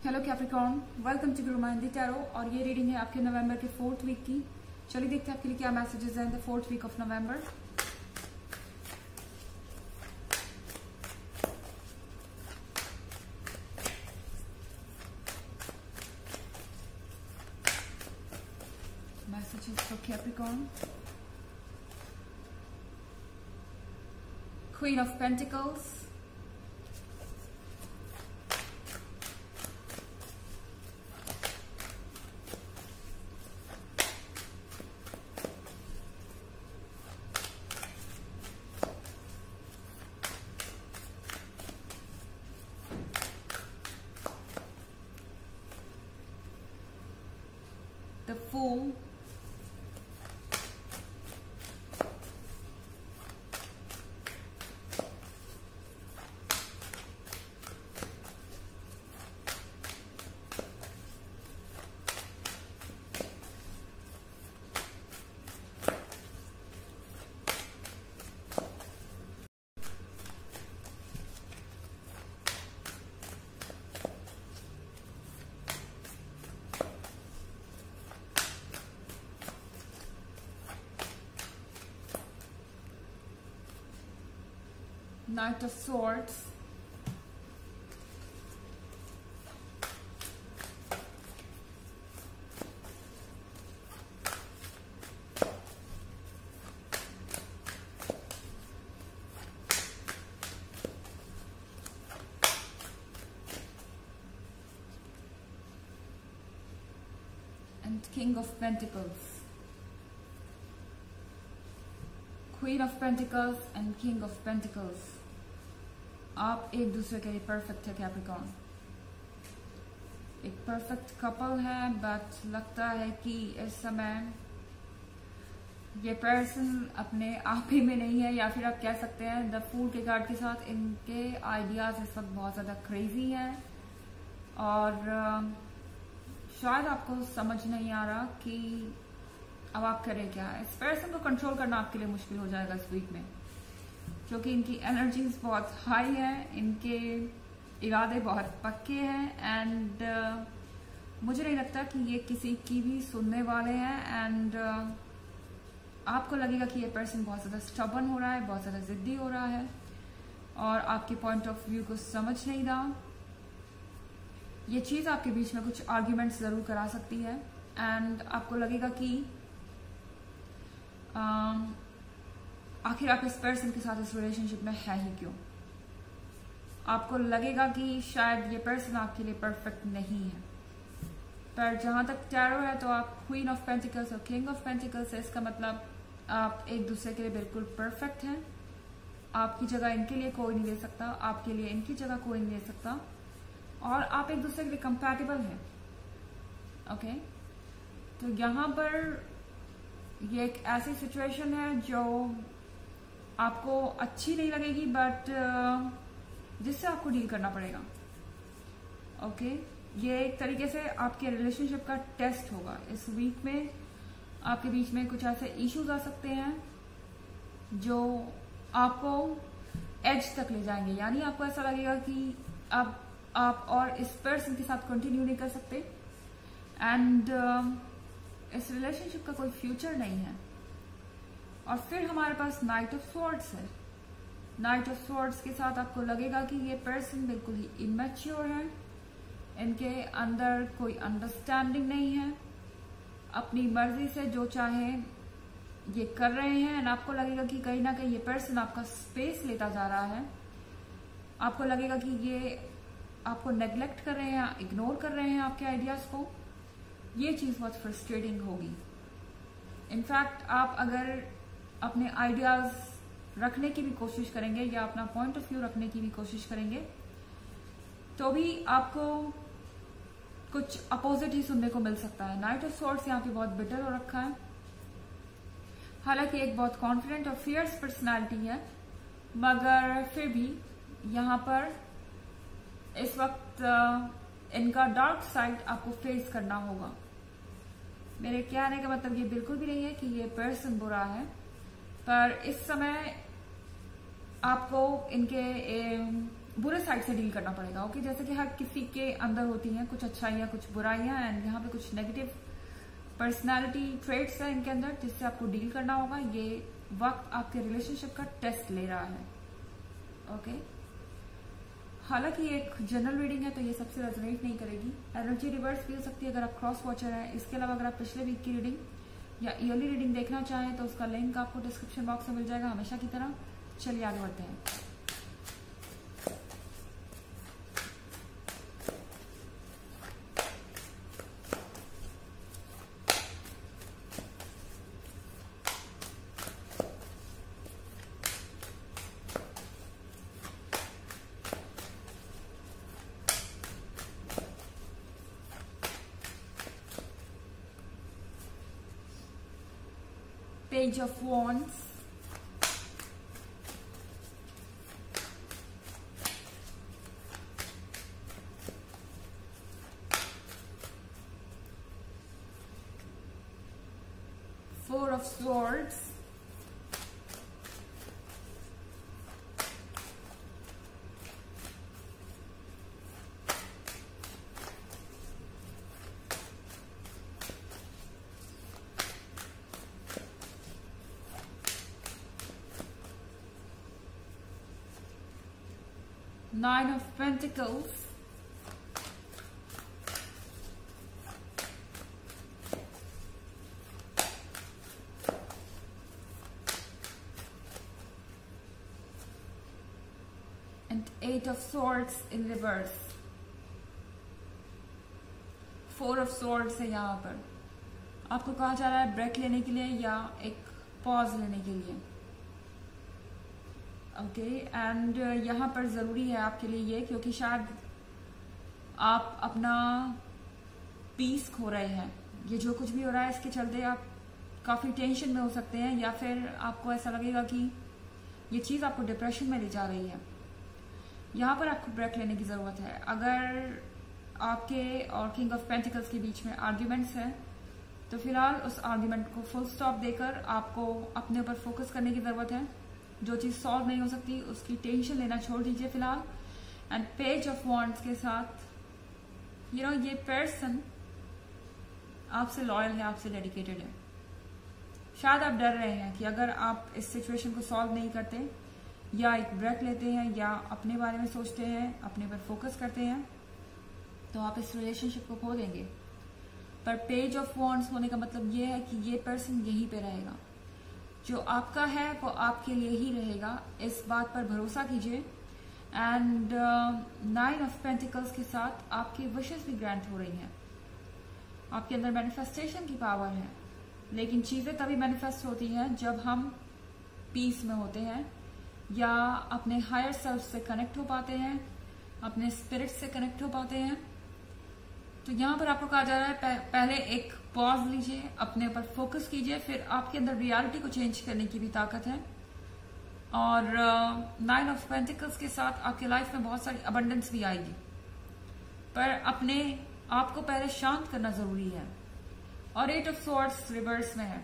Hello Capricorn, welcome to Guru माइंडी tarot. और ये reading है आपके नवंबर के 4th वीक की। चलिए देखते हैं आपके लिए क्या मैसेजेस हैं the 4th week of November. Messages for Capricorn. Queen of pentacles, the Fool, Knight of Swords, and King of Pentacles. Queen of Pentacles and King of Pentacles. आप एक दूसरे के लिए परफेक्ट है कैप्रिकॉर्न। एक परफेक्ट कपल है, but लगता है कि इस समय ये पर्सन अपने आप ही में नहीं है, या फिर आप कह सकते हैं द फूल के कार्ड के साथ इनके आइडियाज इस वक्त बहुत ज्यादा क्रेजी हैं और शायद आपको समझ नहीं आ रहा कि अब आप करें क्या। इस पर्सन को कंट्रोल करना आपके लिए मुश्किल हो जाएगा इस वीक में, क्योंकि इनकी एनर्जीज बहुत हाई है, इनके इरादे बहुत पक्के हैं एंड मुझे नहीं लगता कि ये किसी की भी सुनने वाले हैं। एंड आपको लगेगा कि ये पर्सन बहुत ज्यादा स्टबर्न हो रहा है, बहुत ज्यादा जिद्दी हो रहा है और आपके पॉइंट ऑफ व्यू को समझ नहीं रहा। ये चीज आपके बीच में कुछ आर्ग्यूमेंट्स जरूर करा सकती है एंड आपको लगेगा कि आखिर आप इस पर्सन के साथ इस रिलेशनशिप में है ही क्यों। आपको लगेगा कि शायद ये पर्सन आपके लिए परफेक्ट नहीं है, पर जहां तक टैरो है तो आप क्वीन ऑफ पेंटिकल्स और किंग ऑफ पेंटिकल्स है, इसका मतलब आप एक दूसरे के लिए बिल्कुल परफेक्ट हैं। आपकी जगह इनके लिए कोई नहीं ले सकता, आपके लिए इनकी जगह कोई नहीं ले सकता और आप एक दूसरे के लिए कंपैटिबल हैं। ओके, तो यहां पर ये एक ऐसी सिचुएशन है जो आपको अच्छी नहीं लगेगी, बट जिससे आपको डील करना पड़ेगा। ओके, ये एक तरीके से आपके रिलेशनशिप का टेस्ट होगा। इस वीक में आपके बीच में कुछ ऐसे इश्यूज आ सकते हैं जो आपको एज तक ले जाएंगे, यानी आपको ऐसा लगेगा कि अब आप और इस पर्सन के साथ कंटिन्यू नहीं कर सकते एंड इस रिलेशनशिप का कोई फ्यूचर नहीं है। और फिर हमारे पास नाइट ऑफ स्वॉर्ड्स है। नाइट ऑफ स्वॉर्ड्स के साथ आपको लगेगा कि ये पर्सन बिल्कुल ही इमेच्योर है, इनके अंदर कोई अंडरस्टैंडिंग नहीं है, अपनी मर्जी से जो चाहे ये कर रहे हैं एंड आपको लगेगा कि कहीं ना कहीं ये पर्सन आपका स्पेस लेता जा रहा है। आपको लगेगा कि ये आपको नेग्लेक्ट कर रहे हैं, इग्नोर कर रहे हैं आपके आइडियाज को। ये चीज बहुत फ्रस्ट्रेटिंग होगी। इनफैक्ट आप अगर अपने आइडियाज रखने की भी कोशिश करेंगे या अपना पॉइंट ऑफ व्यू रखने की भी कोशिश करेंगे तो भी आपको कुछ अपोजिट ही सुनने को मिल सकता है। नाइट ऑफ स्वॉर्ड्स यहाँ पे बहुत बिटर हो रखा है। हालांकि एक बहुत कॉन्फिडेंट और फियर्स पर्सनालिटी है, मगर फिर भी यहाँ पर इस वक्त इनका डार्क साइड आपको फेस करना होगा। मेरे कहने का मतलब ये बिल्कुल भी नहीं है कि ये पर्सन बुरा है, पर इस समय आपको इनके बुरे साइड से डील करना पड़ेगा। ओके, जैसे कि हर किसी के अंदर होती हैं कुछ अच्छाइयाँ कुछ बुराइयां, एंड यहाँ पे कुछ नेगेटिव पर्सनालिटी ट्रेट्स है इनके अंदर, जिससे आपको डील करना होगा। ये वक्त आपके रिलेशनशिप का टेस्ट ले रहा है। ओके, हालांकि एक जनरल रीडिंग है तो ये सबसे रेजोनेट नहीं करेगी। एनर्जी रिवर्स भी हो सकती है अगर आप क्रॉस वॉचर हैं। इसके अलावा अगर आप पिछले वीक की रीडिंग या ईयरली रीडिंग देखना चाहें तो उसका लिंक आपको डिस्क्रिप्शन बॉक्स में मिल जाएगा हमेशा की तरह। चलिए आगे बढ़ते हैं। Page of Wands, Four of Swords, Nine of Pentacles, and Eight of Swords in reverse. Four of Swords है यहाँ पर। आपको कहा जा रहा है ब्रेक लेने के लिए या एक पॉज लेने के लिए। ओके, एंड यहाँ पर ज़रूरी है आपके लिए ये, क्योंकि शायद आप अपना पीस खो रहे हैं। ये जो कुछ भी हो रहा है इसके चलते आप काफ़ी टेंशन में हो सकते हैं, या फिर आपको ऐसा लगेगा कि ये चीज़ आपको डिप्रेशन में ले जा रही है। यहाँ पर आपको ब्रेक लेने की ज़रूरत है। अगर आपके और किंग ऑफ पेंटिकल्स के बीच में आर्ग्यूमेंट्स हैं तो फिलहाल उस आर्ग्यूमेंट को फुल स्टॉप देकर आपको अपने ऊपर फोकस करने की ज़रूरत है। जो चीज़ सॉल्व नहीं हो सकती उसकी टेंशन लेना छोड़ दीजिए फिलहाल। एंड पेज ऑफ वॉन्ड्स के साथ ये पर्सन आपसे लॉयल है, आपसे डेडिकेटेड है। शायद आप डर रहे हैं कि अगर आप इस सिचुएशन को सॉल्व नहीं करते या एक ब्रेक लेते हैं या अपने बारे में सोचते हैं, अपने पर फोकस करते हैं, तो आप इस रिलेशनशिप को खो देंगे। पर पेज ऑफ वॉन्ड्स होने का मतलब ये है कि ये पर्सन यहीं पे रहेगा। जो आपका है वो आपके लिए ही रहेगा, इस बात पर भरोसा कीजिए। एंड नाइन ऑफ पेंटिकल्स के साथ आपकी विशेस भी ग्रांट हो रही हैं। आपके अंदर मैनिफेस्टेशन की पावर है, लेकिन चीजें तभी मैनिफेस्ट होती हैं जब हम पीस में होते हैं या अपने हायर सेल्फ से कनेक्ट हो पाते हैं, अपने स्पिरिट से कनेक्ट हो पाते हैं। तो यहाँ पर आपको कहा जा रहा है पहले एक पॉज लीजिए, अपने ऊपर फोकस कीजिए, फिर आपके अंदर रियलिटी को चेंज करने की भी ताकत है। और नाइन ऑफ पेंटिकल्स के साथ आपके लाइफ में बहुत सारी अबंडेंस भी आएगी, पर अपने आप को पहले शांत करना जरूरी है। और एट ऑफ स्वॉर्ड्स रिवर्स में है।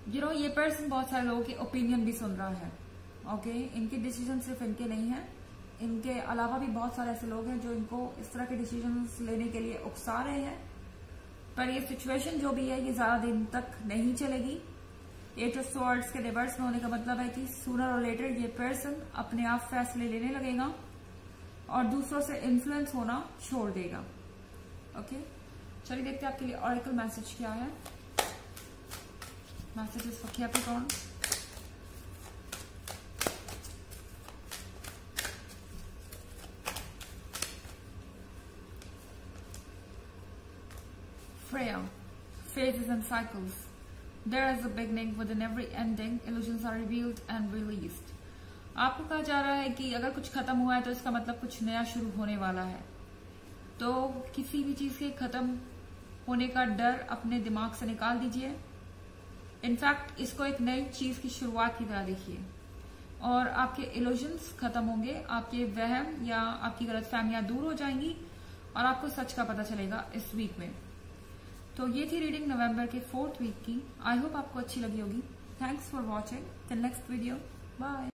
ये पर्सन बहुत सारे लोगों के ओपिनियन भी सुन रहा है। ओके, इनके डिसीजन सिर्फ इनके नहीं है, इनके अलावा भी बहुत सारे ऐसे लोग हैं जो इनको इस तरह के डिसीजंस लेने के लिए उकसा रहे हैं। पर ये सिचुएशन जो भी है ये ज्यादा दिन तक नहीं चलेगी। एट ऑफ स्वॉर्ड्स के रिवर्स में होने का मतलब है कि सूनर और लेटर ये पर्सन अपने आप फैसले लेने लगेगा और दूसरों से इन्फ्लुएंस होना छोड़ देगा। ओके, चलिए देखते हैं आपके लिए ऑरेकल मैसेज क्या है। Messages for Capricorn. Freya, phases and cycles. There is a beginning within every ending. Illusions are revealed and released. आपको कहा जा रहा है कि अगर कुछ खत्म हुआ है तो इसका मतलब कुछ नया शुरू होने वाला है। तो किसी भी चीज के खत्म होने का डर अपने दिमाग से निकाल दीजिए। इनफैक्ट इसको एक नई चीज की शुरुआत की तरह देखिए और आपके इल्यूजन्स खत्म होंगे, आपके वहम या आपकी गलतफहमियां दूर हो जाएंगी और आपको सच का पता चलेगा इस वीक में। तो ये थी रीडिंग नवंबर के 4th वीक की। आई होप आपको अच्छी लगी होगी। Thanks for watching. Till next video, bye.